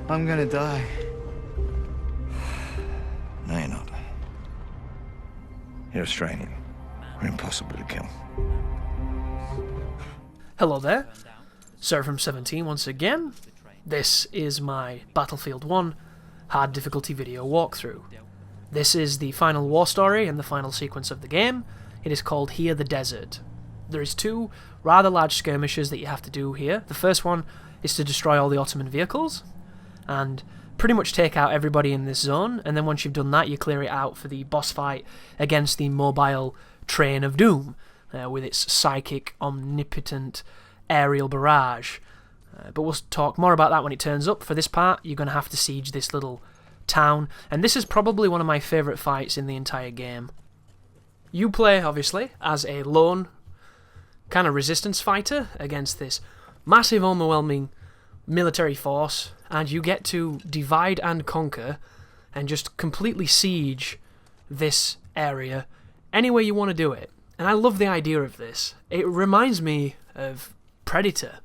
I'm gonna die. No, you're not. You're Australian. We're impossible to kill. Hello there, Sir from 17 once again. This is my Battlefield 1 hard difficulty video walkthrough. This is the final war story and the final sequence of the game. It is called Here the Desert. There is two rather large skirmishes that you have to do here. The first one is to destroy all the Ottoman vehicles and pretty much take out everybody in this zone, and then once you've done that you clear it out for the boss fight against the mobile Train of Doom with its psychic, omnipotent aerial barrage. But we'll talk more about that when it turns up. For this part, you're going to have to siege this little town, and this is probably one of my favourite fights in the entire game. You play, obviously, as a lone kind of resistance fighter against this massive, overwhelming military force, and you get to divide and conquer and just completely siege this area any way you want to do it. And I love the idea of this. It reminds me of Predator.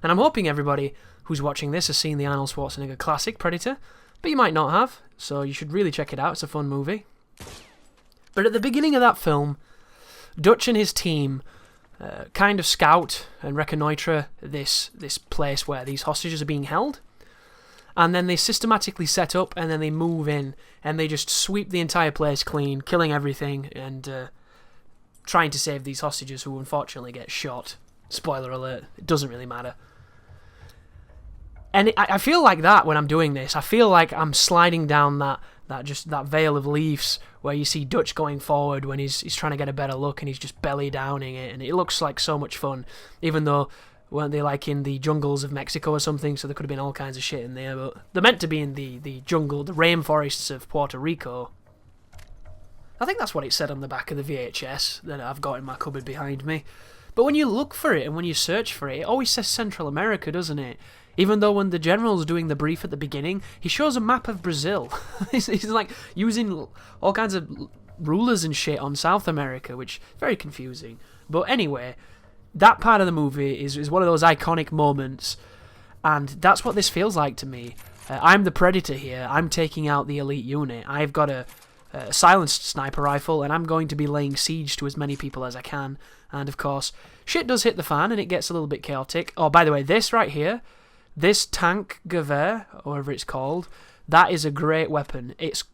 And I'm hoping everybody who's watching this has seen the Arnold Schwarzenegger classic Predator, but you might not have, so you should really check it out. It's a fun movie. But at the beginning of that film, Dutch and his team kind of scout and reconnoitre this place where these hostages are being held, and then they systematically set up, and then they move in, and they just sweep the entire place clean, killing everything, and trying to save these hostages who unfortunately get shot. Spoiler alert, it doesn't really matter. And I feel like that when I'm doing this. I feel like I'm sliding down that veil of leaves where you see Dutch going forward when he's trying to get a better look, and he's just belly downing it, and it looks like so much fun, even though weren't they like in the jungles of Mexico or something, so there could have been all kinds of shit in there, but they're meant to be in the jungle, the rainforests of Puerto Rico. I think that's what it said on the back of the VHS that I've got in my cupboard behind me. But when you look for it and when you search for it, it always says Central America, doesn't it? Even though when the general's doing the brief at the beginning, he shows a map of Brazil. he's like using all kinds of rulers and shit on South America, which is very confusing. But anyway, that part of the movie is one of those iconic moments, and that's what this feels like to me. I'm the Predator here. I'm taking out the elite unit. I've got a silenced sniper rifle, and I'm going to be laying siege to as many people as I can. And of course, shit does hit the fan, and it gets a little bit chaotic. Oh, by the way, this right here, this tank Gewehr, or whatever it's called, that is a great weapon. It's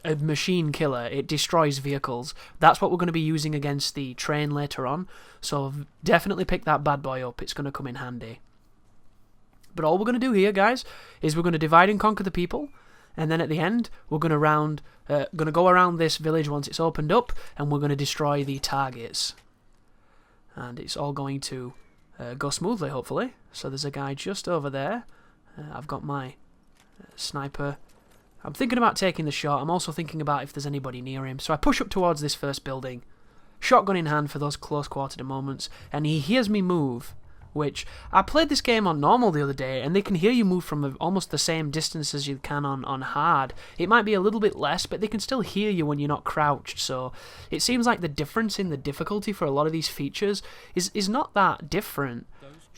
a machine killer. It destroys vehicles. That's what we're going to be using against the train later on. So definitely pick that bad boy up. It's going to come in handy. But all we're going to do here, guys, is we're going to divide and conquer the people. And then at the end, we're going to go around this village once it's opened up, and we're going to destroy the targets. And it's all going to go smoothly, hopefully. So there's a guy just over there. I've got my sniper. I'm thinking about taking the shot. I'm also thinking about if there's anybody near him. So I push up towards this first building, shotgun in hand for those close quarter moments, and he hears me move. Which, I played this game on normal the other day, and they can hear you move from almost the same distance as you can on hard. It might be a little bit less, but they can still hear you when you're not crouched, so it seems like the difference in the difficulty for a lot of these features is not that different.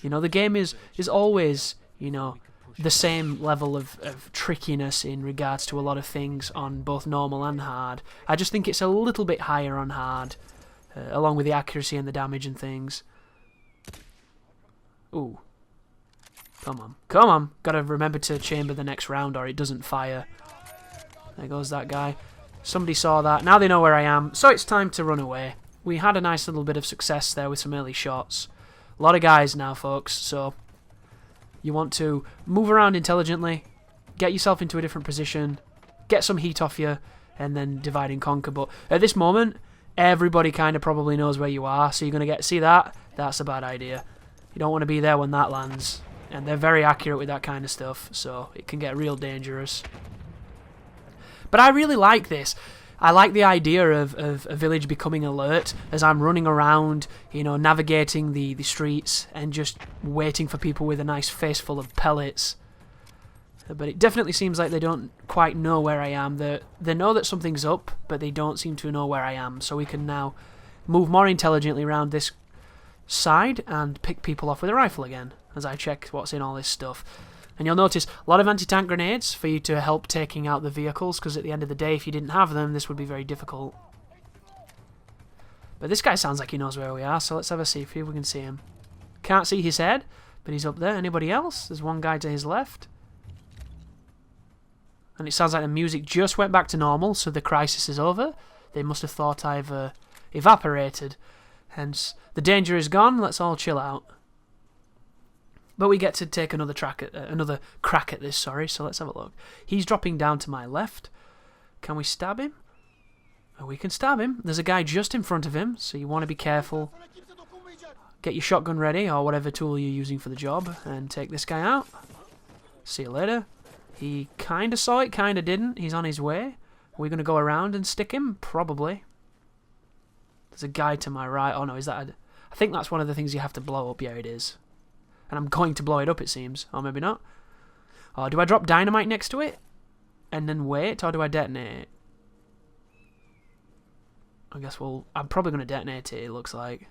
You know, the game is always, you know, the same level of trickiness in regards to a lot of things on both normal and hard. I just think it's a little bit higher on hard, along with the accuracy and the damage and things. Ooh. Come on. Come on. Gotta remember to chamber the next round or it doesn't fire. There goes that guy. Somebody saw that. Now they know where I am. So it's time to run away. We had a nice little bit of success there with some early shots. A lot of guys now, folks. So you want to move around intelligently. Get yourself into a different position. Get some heat off you. And then divide and conquer. But at this moment, everybody kind of probably knows where you are. So you're going to see that? That's a bad idea. You don't want to be there when that lands. And they're very accurate with that kind of stuff, so it can get real dangerous. But I really like this. I like the idea of a village becoming alert as I'm running around, you know, navigating the streets and just waiting for people with a nice face full of pellets. But it definitely seems like they don't quite know where I am. They know that something's up, but they don't seem to know where I am. So we can now move more intelligently around this side and pick people off with a rifle again as I check what's in all this stuff. And you'll notice a lot of anti-tank grenades for you to help taking out the vehicles, because at the end of the day, if you didn't have them, this would be very difficult. But this guy sounds like he knows where we are, so let's have a see if we can see him. Can't see his head, but he's up there. Anybody else? There's one guy to his left. And it sounds like the music just went back to normal, so the crisis is over. They must have thought I've evaporated. Hence, the danger is gone, let's all chill out. But we get to take another crack at this, sorry, so let's have a look. He's dropping down to my left. Can we stab him? Oh, we can stab him. There's a guy just in front of him, so you want to be careful. Get your shotgun ready, or whatever tool you're using for the job, and take this guy out. See you later. He kind of saw it, kind of didn't. He's on his way. Are we going to go around and stick him? Probably. There's a guy to my right. Oh no, is that I think that's one of the things you have to blow up. Yeah, it is. And I'm going to blow it up, it seems. Or maybe not. Or do I drop dynamite next to it? And then wait? Or do I detonate it? I guess I'm probably going to detonate it, it looks like.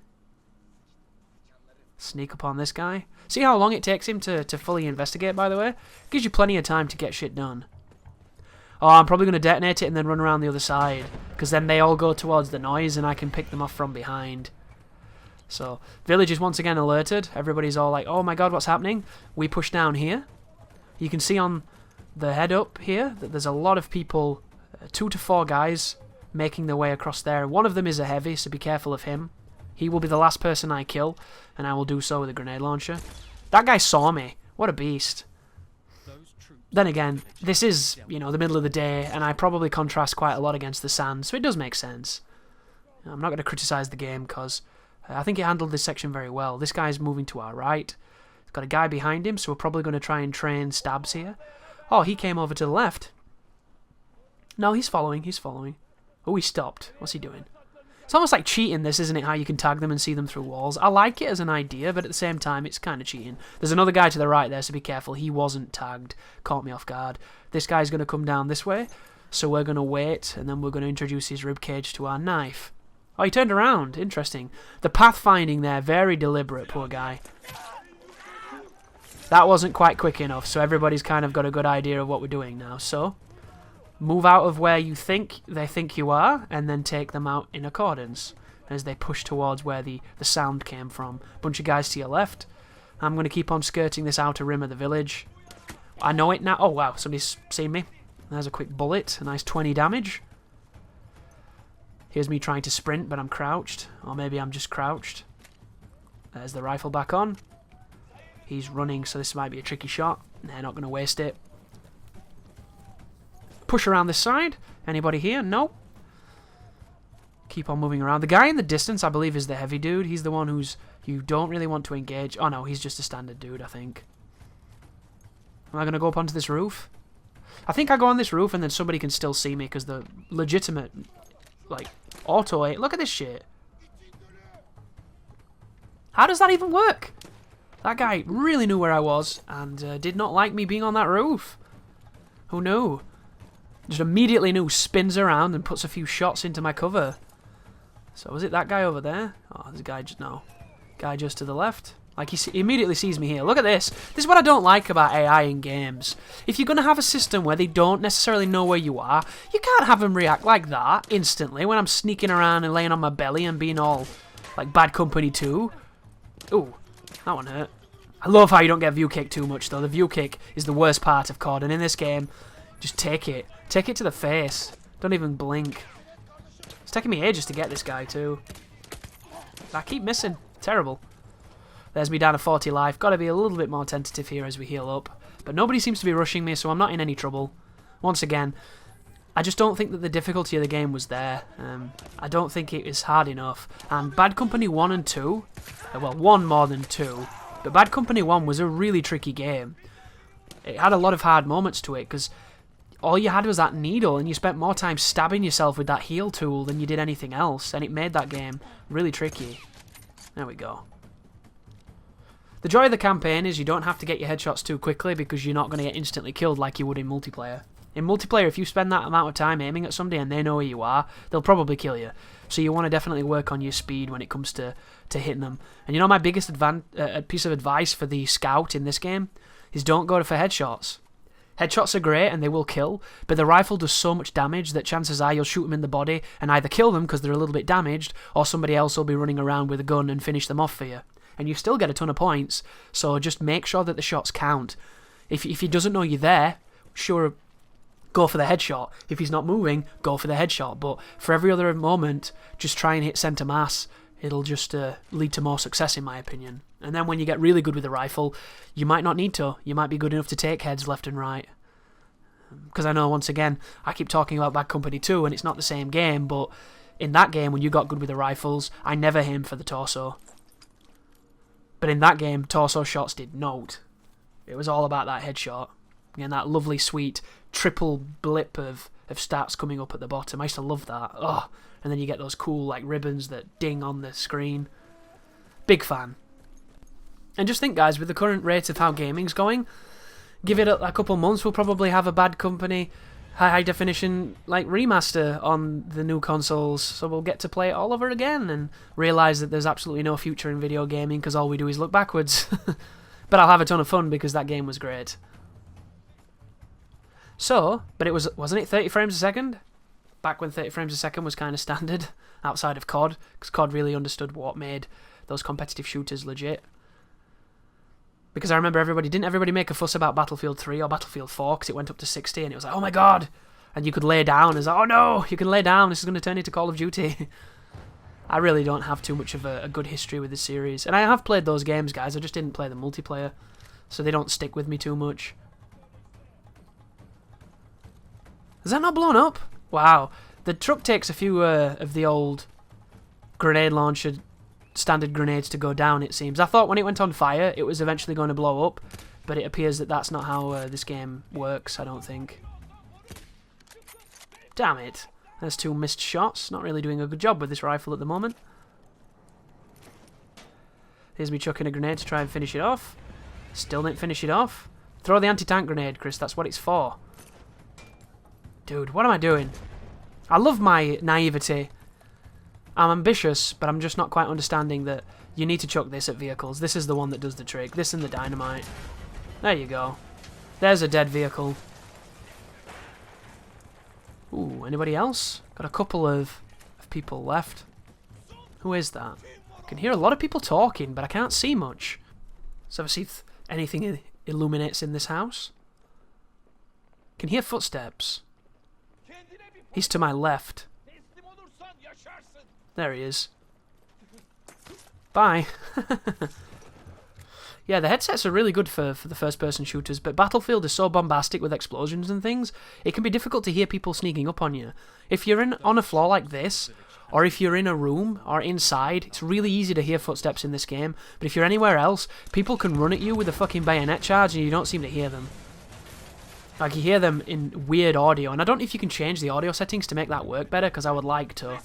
Sneak up on this guy. See how long it takes him to fully investigate, by the way? Gives you plenty of time to get shit done. Oh, I'm probably going to detonate it and then run around the other side. Because then they all go towards the noise and I can pick them off from behind. So, village is once again alerted. Everybody's all like, oh my god, what's happening? We push down here. You can see on the head up here that there's a lot of people, 2 to 4 guys, making their way across there. One of them is a heavy, so be careful of him. He will be the last person I kill, and I will do so with a grenade launcher. That guy saw me. What a beast. Then again, this is, the middle of the day, and I probably contrast quite a lot against the sand, so it does make sense. I'm not going to criticize the game, because I think it handled this section very well. This guy's moving to our right. He's got a guy behind him, so we're probably going to try and train stabs here. Oh, he came over to the left. No, he's following. Oh, he stopped. What's he doing? It's almost like cheating, this, isn't it? How you can tag them and see them through walls. I like it as an idea, but at the same time, it's kind of cheating. There's another guy to the right there, so be careful. He wasn't tagged. Caught me off guard. This guy's going to come down this way, so we're going to wait, and then we're going to introduce his ribcage to our knife. Oh, he turned around. Interesting. The pathfinding there, very deliberate, poor guy. That wasn't quite quick enough, so everybody's kind of got a good idea of what we're doing now. So, move out of where they think you are, and then take them out in accordance as they push towards where the sound came from. Bunch of guys to your left. I'm going to keep on skirting this outer rim of the village. I know it now. Oh, wow, somebody's seen me. There's a quick bullet, a nice 20 damage. Here's me trying to sprint, but I'm crouched. Or maybe I'm just crouched. There's the rifle back on. He's running, so this might be a tricky shot. They're not going to waste it. Push around this side. Anybody here? No. Keep on moving around. The guy in the distance, I believe, is the heavy dude. He's the one you don't really want to engage. Oh, no, he's just a standard dude, I think. Am I going to go up onto this roof? I think I go on this roof and then somebody can still see me because the legitimate, auto aim. Look at this shit. How does that even work? That guy really knew where I was and did not like me being on that roof. Who knew? Just immediately knew, spins around and puts a few shots into my cover. So was it that guy over there? Oh, there's a guy guy just to the left. Like he immediately sees me here. Look at this. This is what I don't like about AI in games. If you're going to have a system where they don't necessarily know where you are, you can't have them react like that instantly when I'm sneaking around and laying on my belly and being all like Bad Company 2. Ooh, that one hurt. I love how you don't get view kick too much though. The view kick is the worst part of COD, and in this game, just take it. Take it to the face. Don't even blink. It's taking me ages to get this guy too. I keep missing. Terrible. There's me down to 40 life. Got to be a little bit more tentative here as we heal up. But nobody seems to be rushing me, so I'm not in any trouble. Once again, I just don't think that the difficulty of the game was there. I don't think it is hard enough. And Bad Company 1 and 2, well, 1 more than 2, but Bad Company 1 was a really tricky game. It had a lot of hard moments to it, because all you had was that needle, and you spent more time stabbing yourself with that heal tool than you did anything else, and it made that game really tricky. There we go. The joy of the campaign is you don't have to get your headshots too quickly because you're not going to get instantly killed like you would in multiplayer. In multiplayer, if you spend that amount of time aiming at somebody and they know where you are, they'll probably kill you. So you want to definitely work on your speed when it comes to hitting them. And you know my biggest piece of advice for the scout in this game? is don't go for headshots. Headshots are great and they will kill, but the rifle does so much damage that chances are you'll shoot them in the body and either kill them because they're a little bit damaged, or somebody else will be running around with a gun and finish them off for you. And you still get a ton of points, so just make sure that the shots count. If he doesn't know you're there, sure, go for the headshot. If he's not moving, go for the headshot. But for every other moment, just try and hit center mass. It'll just lead to more success, in my opinion. And then when you get really good with the rifle, you might not need to. You might be good enough to take heads left and right. Because I know, once again, I keep talking about Bad Company 2, and it's not the same game, but in that game, when you got good with the rifles, I never aimed for the torso. But in that game, torso shots did note. It was all about that headshot. And that lovely, sweet, triple blip of stats coming up at the bottom. I used to love that. Oh, and then you get those cool like ribbons that ding on the screen. Big fan. And just think, guys, with the current rate of how gaming's going, give it a couple months, we'll probably have a Bad Company high definition like remaster on the new consoles, so we'll get to play it all over again and realise that there's absolutely no future in video gaming because all we do is look backwards. But I'll have a ton of fun because that game was great. So, but wasn't it 30 frames a second? Back when 30 frames a second was kind of standard outside of COD, because COD really understood what made those competitive shooters legit. Because I remember didn't everybody make a fuss about Battlefield 3 or Battlefield 4 because it went up to 60 and it was like, oh my god! And you could lay down, it's like, oh no, you can lay down, this is going to turn into Call of Duty. I really don't have too much of a good history with this series. And I have played those games, guys, I just didn't play the multiplayer, so they don't stick with me too much. Is that not blown up? Wow. The truck takes a few of the old grenade launcher standard grenades to go down, it seems. I thought when it went on fire, it was eventually going to blow up, but it appears that that's not how this game works, I don't think. Damn it. There's 2 missed shots. Not really doing a good job with this rifle at the moment. Here's me chucking a grenade to try and finish it off. Still didn't finish it off. Throw the anti-tank grenade, Chris. That's what it's for. Dude, what am I doing? I love my naivety. I'm ambitious, but I'm just not quite understanding that you need to chuck this at vehicles. This is the one that does the trick. This and the dynamite. There you go. There's a dead vehicle. Ooh, anybody else? Got a couple of people left. Who is that? I can hear a lot of people talking, but I can't see much. Let's ever see if anything illuminates in this house. Can hear footsteps. He's to my left. There he is. Bye. Yeah, the headsets are really good for the first-person shooters, but Battlefield is so bombastic with explosions and things, it can be difficult to hear people sneaking up on you. If you're on a floor like this, or if you're in a room, or inside, it's really easy to hear footsteps in this game, but if you're anywhere else, people can run at you with a fucking bayonet charge and you don't seem to hear them. Like, you hear them in weird audio, and I don't know if you can change the audio settings to make that work better, because I would like to.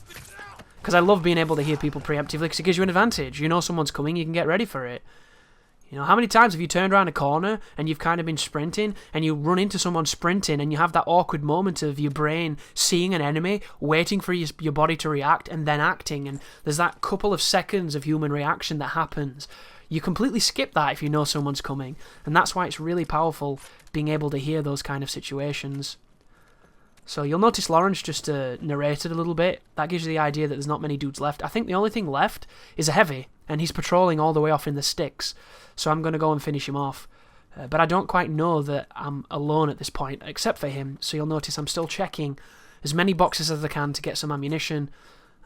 Because I love being able to hear people preemptively, because it gives you an advantage. You know someone's coming, you can get ready for it. You know, how many times have you turned around a corner and you've kind of been sprinting and you run into someone sprinting and you have that awkward moment of your brain seeing an enemy, waiting for your body to react and then acting, and there's that couple of seconds of human reaction that happens. You completely skip that if you know someone's coming, and that's why it's really powerful being able to hear those kind of situations. So you'll notice Lawrence just narrated a little bit. That gives you the idea that there's not many dudes left. I think the only thing left is a heavy, and he's patrolling all the way off in the sticks. So I'm going to go and finish him off. But I don't quite know that I'm alone at this point, except for him. So you'll notice I'm still checking as many boxes as I can to get some ammunition.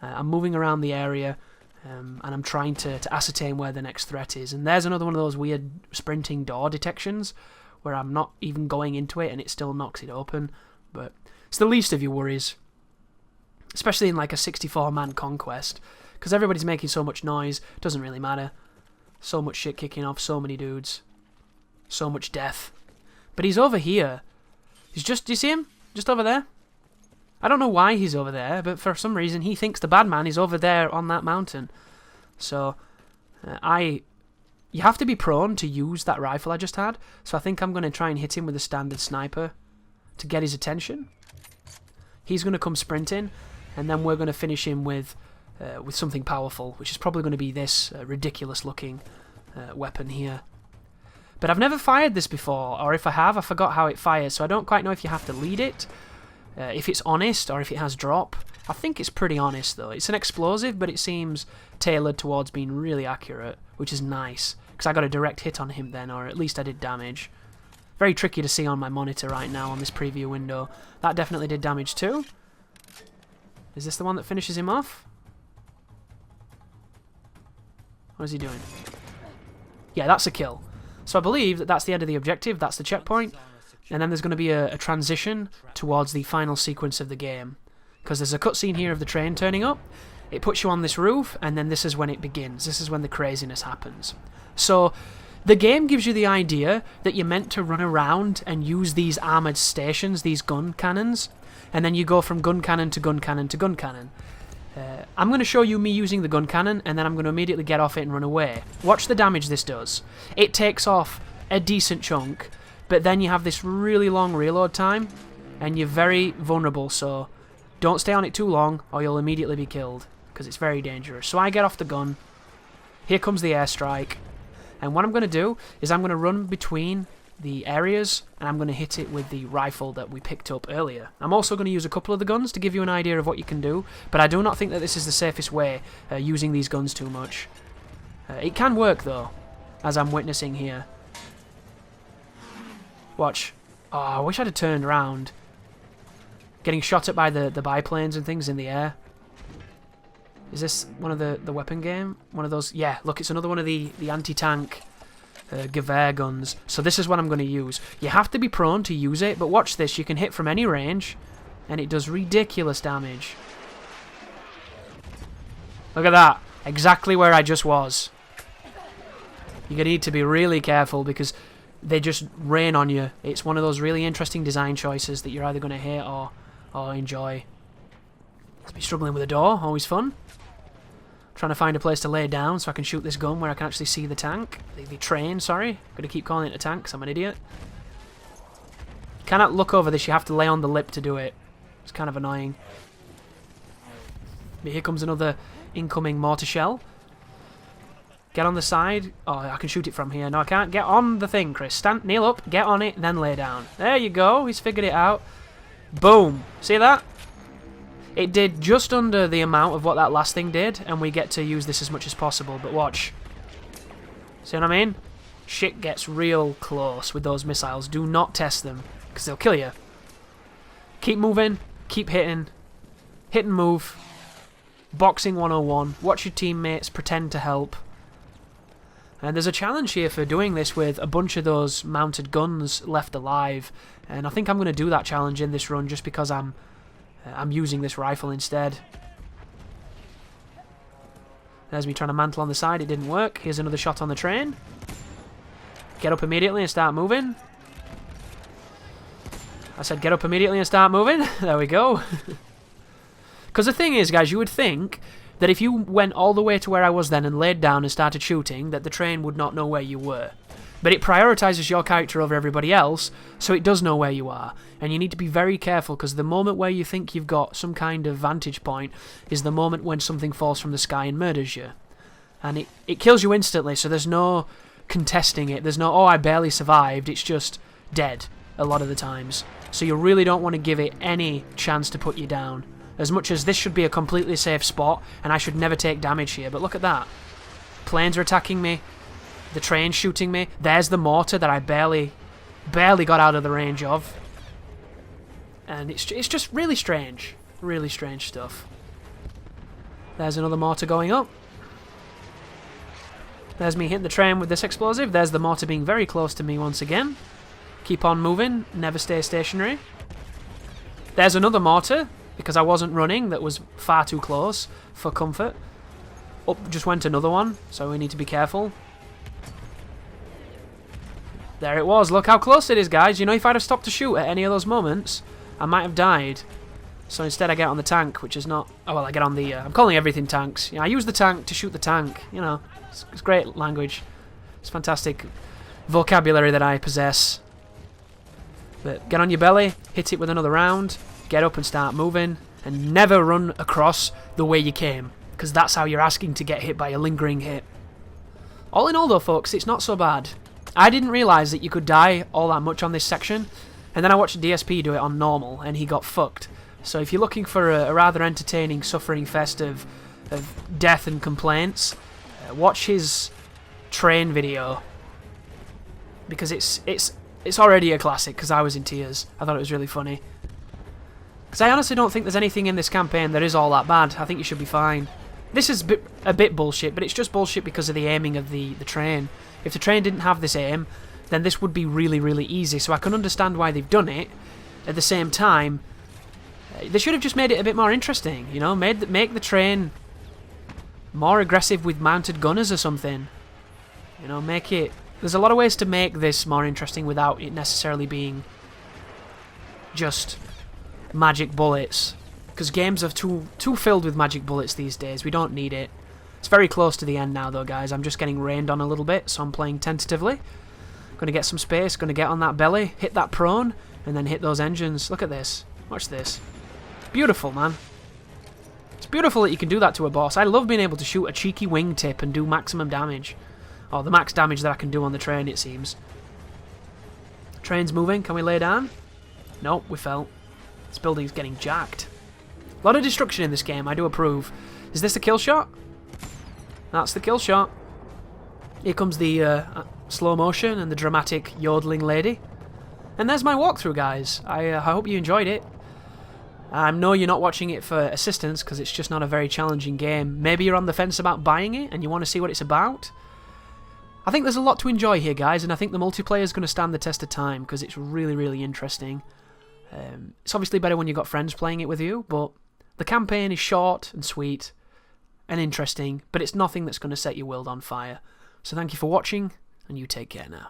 I'm moving around the area, and I'm trying to ascertain where the next threat is. And there's another one of those weird sprinting door detections, where I'm not even going into it and it still knocks it open. But it's the least of your worries, especially in like a 64-man conquest, because everybody's making so much noise, doesn't really matter. So much shit kicking off, so many dudes, so much death. But he's over here. He's just, do you see him? Just over there? I don't know why he's over there, but for some reason he thinks the bad man is over there on that mountain. So, you have to be prone to use that rifle I just had, so I think I'm going to try and hit him with a standard sniper to get his attention. He's going to come sprinting, and then we're going to finish him with something powerful, which is probably going to be this ridiculous-looking weapon here. But I've never fired this before, or if I have, I forgot how it fires, so I don't quite know if you have to lead it, if it's honest, or if it has drop. I think it's pretty honest, though. It's an explosive, but it seems tailored towards being really accurate, which is nice, because I got a direct hit on him then, or at least I did damage. Very tricky to see on my monitor right now on this preview window. That definitely did damage too. Is this the one that finishes him off? What is he doing? Yeah, that's a kill. So I believe that that's the end of the objective, that's the checkpoint, and then there's going to be a transition towards the final sequence of the game. Because there's a cutscene here of the train turning up, it puts you on this roof, and then this is when it begins. This is when the craziness happens. So the game gives you the idea that you're meant to run around and use these armoured stations, these gun cannons, and then you go from gun cannon to gun cannon to gun cannon. I'm going to show you me using the gun cannon, and then I'm going to immediately get off it and run away. Watch the damage this does. It takes off a decent chunk, but then you have this really long reload time, and you're very vulnerable, so don't stay on it too long, or you'll immediately be killed, because it's very dangerous. So I get off the gun, here comes the airstrike, and what I'm going to do is I'm going to run between the areas, and I'm going to hit it with the rifle that we picked up earlier. I'm also going to use a couple of the guns to give you an idea of what you can do, but I do not think that this is the safest way, using these guns too much. It can work though, as I'm witnessing here. Watch. Oh, I wish I'd have turned around. Getting shot at by the biplanes and things in the air. Is this one of the weapon game? One of those? Yeah, look, it's another one of the anti-tank Gewehr guns. So this is what I'm going to use. You have to be prone to use it, but watch this. You can hit from any range, and it does ridiculous damage. Look at that. Exactly where I just was. You're going to need to be really careful, because they just rain on you. It's one of those really interesting design choices that you're either going to hate or enjoy. Let's be struggling with a door. Always fun. Trying to find a place to lay down so I can shoot this gun where I can actually see the tank. The train, sorry. Gotta keep calling it a tank because I'm an idiot. You cannot look over this, you have to lay on the lip to do it. It's kind of annoying. But here comes another incoming mortar shell. Get on the side. Oh, I can shoot it from here. No, I can't. Get on the thing, Chris. Kneel up, get on it, then lay down. There you go. He's figured it out. Boom. See that? It did just under the amount of what that last thing did, and we get to use this as much as possible, but watch. See what I mean? Shit gets real close with those missiles. Do not test them, because they'll kill you. Keep moving, keep hitting, hit and move. Boxing 101, watch your teammates, pretend to help. And there's a challenge here for doing this with a bunch of those mounted guns left alive, and I think I'm going to do that challenge in this run just because I'm using this rifle instead. There's me trying to mantle on the side, it didn't work. Here's another shot on the train. Get up immediately and start moving. I said get up immediately and start moving. There we go. Because the thing is, guys, you would think that if you went all the way to where I was then and laid down and started shooting, that the train would not know where you were. But it prioritizes your character over everybody else, so it does know where you are. And you need to be very careful, because the moment where you think you've got some kind of vantage point is the moment when something falls from the sky and murders you. And it kills you instantly, so there's no contesting it. There's no, oh, I barely survived. It's just dead a lot of the times. So you really don't want to give it any chance to put you down. As much as this should be a completely safe spot, and I should never take damage here. But look at that. Planes are attacking me. The train's shooting me. There's the mortar that I barely got out of the range of. And it's just really strange. Really strange stuff. There's another mortar going up. There's me hitting the train with this explosive. There's the mortar being very close to me once again. Keep on moving. Never stay stationary. There's another mortar, because I wasn't running, that was far too close for comfort. Up just went another one, so we need to be careful. There it was. Look how close it is, guys. You know, if I'd have stopped to shoot at any of those moments, I might have died. So instead I get on the tank, which is not... Oh, well, I get on the... I'm calling everything tanks. You know, I use the tank to shoot the tank. You know, it's great language. It's fantastic vocabulary that I possess. But get on your belly, hit it with another round, get up and start moving, and never run across the way you came, because that's how you're asking to get hit by a lingering hit. All in all, though, folks, it's not so bad. I didn't realise that you could die all that much on this section, and then I watched DSP do it on normal, and he got fucked. So if you're looking for a rather entertaining suffering fest of death and complaints, watch his train video, because it's already a classic, because I was in tears. I thought it was really funny. Because I honestly don't think there's anything in this campaign that is all that bad. I think you should be fine. This is a bit bullshit, but it's just bullshit because of the aiming of the train. If the train didn't have this aim, then this would be really, really easy. So I can understand why they've done it. At the same time, they should have just made it a bit more interesting, you know? Make the train more aggressive with mounted gunners or something. You know, make it... There's a lot of ways to make this more interesting without it necessarily being just magic bullets. Because games are too filled with magic bullets these days. We don't need it. It's very close to the end now, though, guys. I'm just getting rained on a little bit, so I'm playing tentatively. Going to get some space, going to get on that belly, hit that prone, and then hit those engines. Look at this. Watch this. Beautiful, man. It's beautiful that you can do that to a boss. I love being able to shoot a cheeky wingtip and do maximum damage. Or the max damage that I can do on the train, it seems. Train's moving. Can we lay down? Nope, we fell. This building's getting jacked. A lot of destruction in this game, I do approve. Is this the kill shot? That's the kill shot. Here comes the slow motion and the dramatic yodeling lady. And there's my walkthrough, guys. I hope you enjoyed it. I know you're not watching it for assistance because it's just not a very challenging game. Maybe you're on the fence about buying it and you want to see what it's about. I think there's a lot to enjoy here, guys, and I think the multiplayer is going to stand the test of time because it's really, really interesting. It's obviously better when you've got friends playing it with you, but the campaign is short and sweet and interesting, but it's nothing that's going to set your world on fire. So thank you for watching, and you take care now.